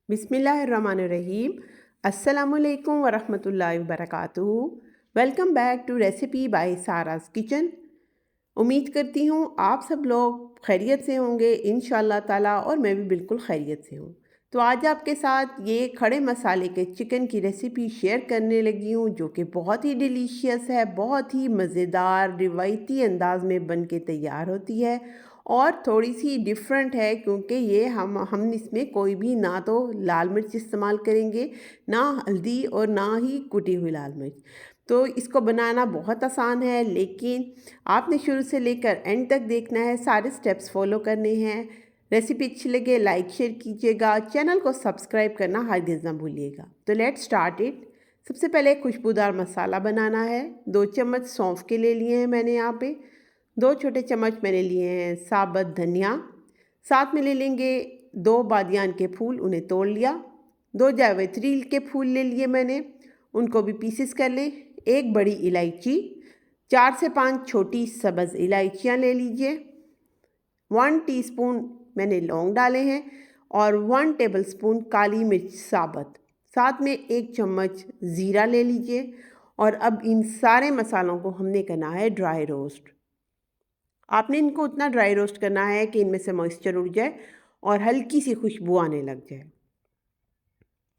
बिस्मिल्लाहिर्रहमानिर्रहीम। अस्सलामुअलैकुम वरहमतुल्लाहि वबरकातुहू। Welcome back to recipe by Sara's kitchen. उम्मीद करती हूँ आप सब लोग खैरियत से होंगे इंशाअल्लाह ताला, और मैं भी बिल्कुल खैरियत से हूँ। तो आज आपके साथ ये खड़े मसाले के चिकन की रेसिपी शेयर करने लगी हूँ, जो कि बहुत ही डिलीशियस है, बहुत ही मज़ेदार रिवायती अंदाज में बन के तैयार होती है और थोड़ी सी डिफरेंट है, क्योंकि ये हम इसमें कोई भी ना तो लाल मिर्च इस्तेमाल करेंगे, ना हल्दी और ना ही कुटी हुई लाल मिर्च। तो इसको बनाना बहुत आसान है, लेकिन आपने शुरू से लेकर एंड तक देखना है, सारे स्टेप्स फॉलो करने हैं। रेसिपी अच्छी लगे लाइक शेयर कीजिएगा, चैनल को सब्सक्राइब करना हरगिज़ ना भूलिएगा। तो लेट्स स्टार्ट इट। सबसे पहले खुशबूदार मसाला बनाना है। 2 चम्मच सौंफ के ले लिए हैं मैंने यहाँ पे। 2 छोटे चम्मच मैंने लिए हैं साबुत धनिया। साथ में ले लेंगे 2 बादियान के फूल, उन्हें तोड़ लिया। 2 जावित्री के फूल ले लिए मैंने, उनको भी पीसेस कर लें। 1 बड़ी इलायची, 4 से 5 छोटी सब्ज़ इलायचियाँ ले लीजिए। 1 टीस्पून मैंने लौंग डाले हैं और 1 टेबलस्पून काली मिर्च साबुत। साथ में 1 चम्मच ज़ीरा ले लीजिए। और अब इन सारे मसालों को हमने करना है ड्राई रोस्ट। आपने इनको उतना ड्राई रोस्ट करना है कि इनमें से मॉइस्चर उड़ जाए और हल्की सी खुशबू आने लग जाए।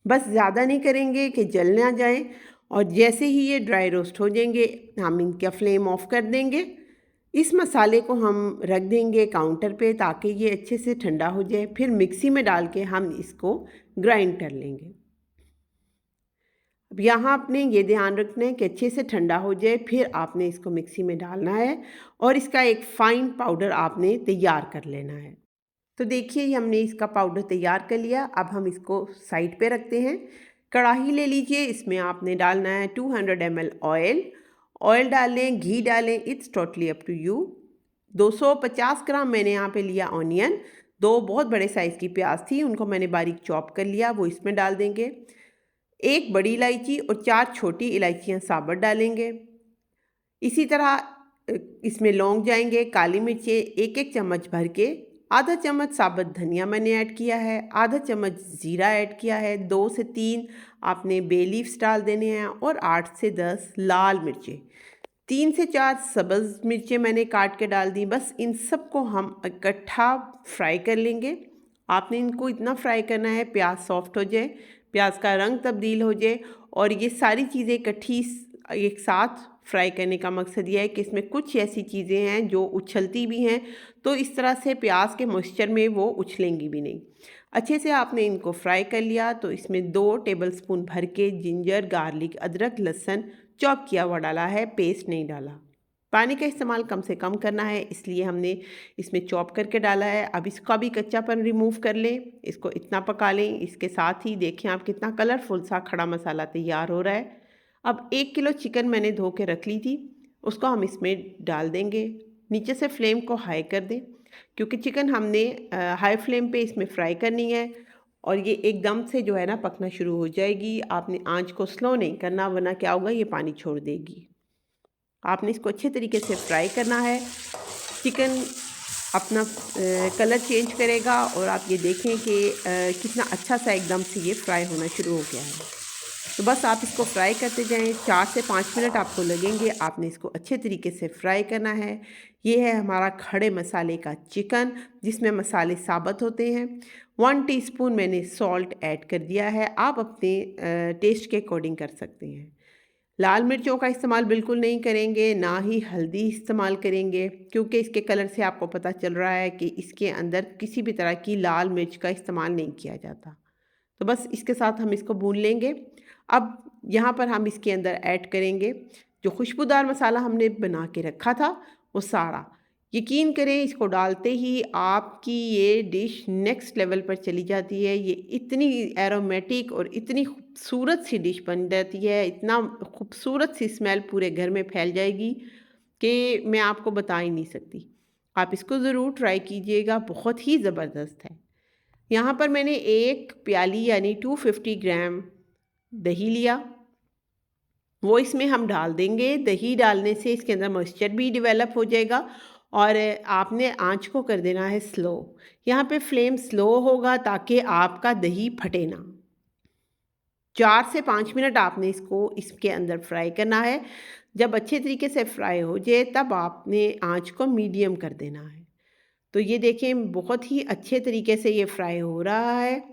बस ज़्यादा नहीं करेंगे कि जल ना जाए। और जैसे ही ये ड्राई रोस्ट हो जाएंगे, हम इनका फ्लेम ऑफ कर देंगे। इस मसाले को हम रख देंगे काउंटर पे, ताकि ये अच्छे से ठंडा हो जाए। फिर मिक्सी में डाल के हम इसको ग्राइंड कर लेंगे। अब यहाँ आपने ये ध्यान रखना है कि अच्छे से ठंडा हो जाए, फिर आपने इसको मिक्सी में डालना है और इसका एक फ़ाइन पाउडर आपने तैयार कर लेना है। तो देखिए हमने इसका पाउडर तैयार कर लिया। अब हम इसको साइड पे रखते हैं। कढ़ाई ले लीजिए, इसमें आपने डालना है 200 ml ऑयल। ऑयल डालें, घी डालें, it's totally up to you. 250 gram मैंने यहाँ पे लिया ऑनियन। 2 बहुत बड़े साइज़ की प्याज थी, उनको मैंने बारीक चॉप कर लिया, वो इसमें डाल देंगे। 1 बड़ी इलायची और 4 छोटी इलायचियाँ साबुत डालेंगे। इसी तरह इसमें लौंग जाएंगे, काली मिर्चें 1-1 चम्मच भर के, आधा चम्मच साबुत धनिया मैंने ऐड किया है, आधा चम्मच ज़ीरा ऐड किया है, 2 से 3 आपने बे लीव्स डाल देने हैं और 8 से 10 लाल मिर्चें, 3 से 4 सब्ज़ मिर्चें मैंने काट के डाल दी। बस इन सब को हम इकट्ठा फ्राई कर लेंगे। आपने इनको इतना फ्राई करना है प्याज सॉफ्ट हो जाए, प्याज का रंग तब्दील हो जाए। और ये सारी चीज़ें इकट्ठी एक साथ फ्राई करने का मकसद ये है कि इसमें कुछ ऐसी चीज़ें हैं जो उछलती भी हैं, तो इस तरह से प्याज के मॉइस्चर में वो उछलेंगी भी नहीं। अच्छे से आपने इनको फ्राई कर लिया, तो इसमें 2 टेबलस्पून भर के जिंजर गार्लिक अदरक लहसुन चॉप किया हुआ डाला है, पेस्ट नहीं डाला। पानी का इस्तेमाल कम से कम करना है, इसलिए हमने इसमें चॉप करके डाला है। अब इसका भी कच्चापन रिमूव कर लें, इसको इतना पका लें। इसके साथ ही देखें आप कितना कलरफुल सा खड़ा मसाला तैयार हो रहा है। अब 1 किलो चिकन मैंने धो के रख ली थी, उसको हम इसमें डाल देंगे। नीचे से फ्लेम को हाई कर दें, क्योंकि चिकन हमने हाई फ्लेम पे इसमें फ्राई करनी है और ये एकदम से जो है ना पकना शुरू हो जाएगी। आपने आंच को स्लो नहीं करना, वरना क्या होगा, ये पानी छोड़ देगी। आपने इसको अच्छे तरीके से फ्राई करना है। चिकन अपना कलर चेंज करेगा और आप ये देखें कि कितना अच्छा सा एकदम से ये फ्राई होना शुरू हो गया है। तो बस आप इसको फ्राई करते जाएं, 4 से 5 मिनट आपको लगेंगे। आपने इसको अच्छे तरीके से फ्राई करना है। ये है हमारा खड़े मसाले का चिकन, जिसमें मसाले साबुत होते हैं। 1 टीस्पून मैंने सॉल्ट ऐड कर दिया है, आप अपने टेस्ट के अकॉर्डिंग कर सकते हैं। लाल मिर्चों का इस्तेमाल बिल्कुल नहीं करेंगे, ना ही हल्दी इस्तेमाल करेंगे, क्योंकि इसके कलर से आपको पता चल रहा है कि इसके अंदर किसी भी तरह की लाल मिर्च का इस्तेमाल नहीं किया जाता। तो बस इसके साथ हम इसको भून लेंगे। अब यहाँ पर हम इसके अंदर ऐड करेंगे जो खुशबूदार मसाला हमने बना के रखा था, वो सारा। यकीन करें, इसको डालते ही आपकी ये डिश नेक्स्ट लेवल पर चली जाती है। ये इतनी एरोमेटिक और इतनी खूबसूरत सी डिश बन जाती है, इतना खूबसूरत सी स्मेल पूरे घर में फैल जाएगी कि मैं आपको बता ही नहीं सकती। आप इसको ज़रूर ट्राई कीजिएगा, बहुत ही ज़बरदस्त है। यहाँ पर मैंने 1 प्याली यानी 250 ग्राम दही लिया, वो इसमें हम डाल देंगे। दही डालने से इसके अंदर मॉइस्चर भी डेवलप हो जाएगा और आपने आँच को कर देना है स्लो। यहाँ पे फ्लेम स्लो होगा ताकि आपका दही फटे ना। 4 से 5 मिनट आपने इसको इसके अंदर फ्राई करना है। जब अच्छे तरीके से फ्राई हो जाए तब आपने आँच को मीडियम कर देना है। तो ये देखें बहुत ही अच्छे तरीके से ये फ्राई हो रहा है।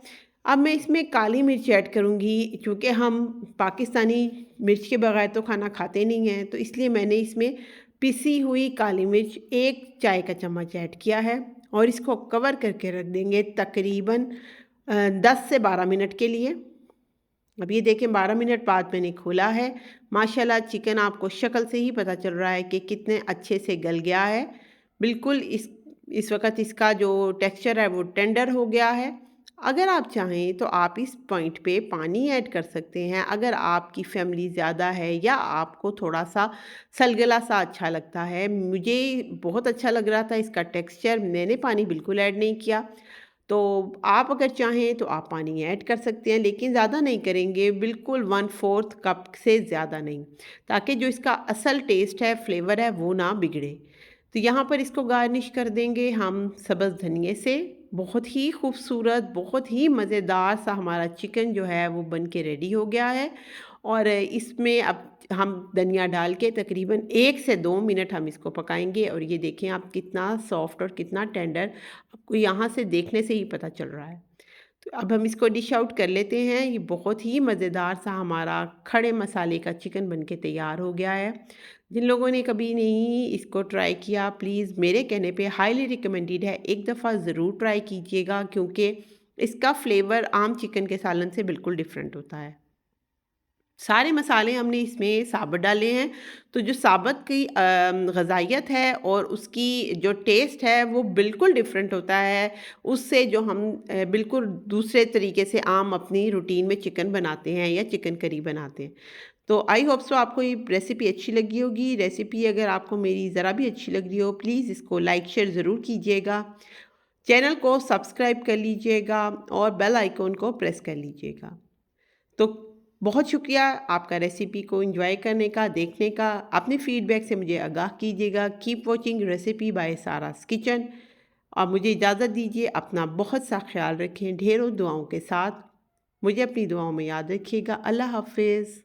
अब मैं इसमें काली मिर्च ऐड करूँगी क्योंकि हम पाकिस्तानी मिर्च के बगैर तो खाना खाते नहीं हैं, तो इसलिए मैंने इसमें पिसी हुई काली मिर्च 1 चाय का चम्मच ऐड किया है और इसको कवर करके रख देंगे तकरीबन 10 से 12 मिनट के लिए। अब ये देखें 12 मिनट बाद मैंने खोला है। माशाल्लाह चिकन आपको शक्ल से ही पता चल रहा है कि कितने अच्छे से गल गया है। बिल्कुल इस वक़्त इसका जो टेक्सचर है वो टेंडर हो गया है। अगर आप चाहें तो आप इस पॉइंट पे पानी ऐड कर सकते हैं। अगर आपकी फैमिली ज़्यादा है या आपको थोड़ा-सा सलगला सा अच्छा लगता है। मुझे बहुत अच्छा लग रहा था इसका टेक्सचर, मैंने पानी बिल्कुल ऐड नहीं किया। तो आप अगर चाहें तो आप पानी ऐड कर सकते हैं, लेकिन ज़्यादा नहीं करेंगे, बिल्कुल 1/4 कप से ज़्यादा नहीं, ताकि जो इसका असल टेस्ट है, फ्लेवर है, वो ना बिगड़े। तो यहाँ पर इसको गार्निश कर देंगे हम सब्ज़ धनिये से। बहुत ही खूबसूरत, बहुत ही मज़ेदार सा हमारा चिकन जो है वो बन के रेडी हो गया है। और इसमें अब हम धनिया डाल के तकरीबन 1 से 2 मिनट हम इसको पकाएंगे और ये देखें आप कितना सॉफ्ट और कितना टेंडर आपको यहाँ से देखने से ही पता चल रहा है। तो अब हम इसको डिश आउट कर लेते हैं। ये बहुत ही मज़ेदार सा हमारा खड़े मसाले का चिकन बन के तैयार हो गया है। जिन लोगों ने कभी नहीं इसको ट्राई किया, प्लीज़ मेरे कहने पे हाईली रिकमेंडेड है, एक दफ़ा ज़रूर ट्राई कीजिएगा क्योंकि इसका फ्लेवर आम चिकन के सालन से बिल्कुल डिफरेंट होता है। सारे मसाले हमने इसमें साबुत डाले हैं, तो जो साबुत की ग़ज़ाइयत है और उसकी जो टेस्ट है वो बिल्कुल डिफ़रेंट होता है उससे जो हम बिल्कुल दूसरे तरीके से आम अपनी रूटीन में चिकन बनाते हैं या चिकन करी बनाते हैं। तो आई होप सो आपको ये रेसिपी अच्छी लगी होगी। रेसिपी अगर आपको मेरी ज़रा भी अच्छी लग रही हो, प्लीज़ इसको लाइक शेयर ज़रूर कीजिएगा। चैनल को सब्सक्राइब कर लीजिएगा और बेल आइकन को प्रेस कर लीजिएगा। तो बहुत शुक्रिया आपका रेसिपी को एंजॉय करने का, देखने का। अपने फीडबैक से मुझे आगाह कीजिएगा। Keep watching recipe by Sara's kitchen. और मुझे इजाज़त दीजिए। अपना बहुत सा ख्याल रखें ढेरों दुआओं के साथ। मुझे अपनी दुआओं में याद रखिएगा। अल्लाह हाफ़िज़।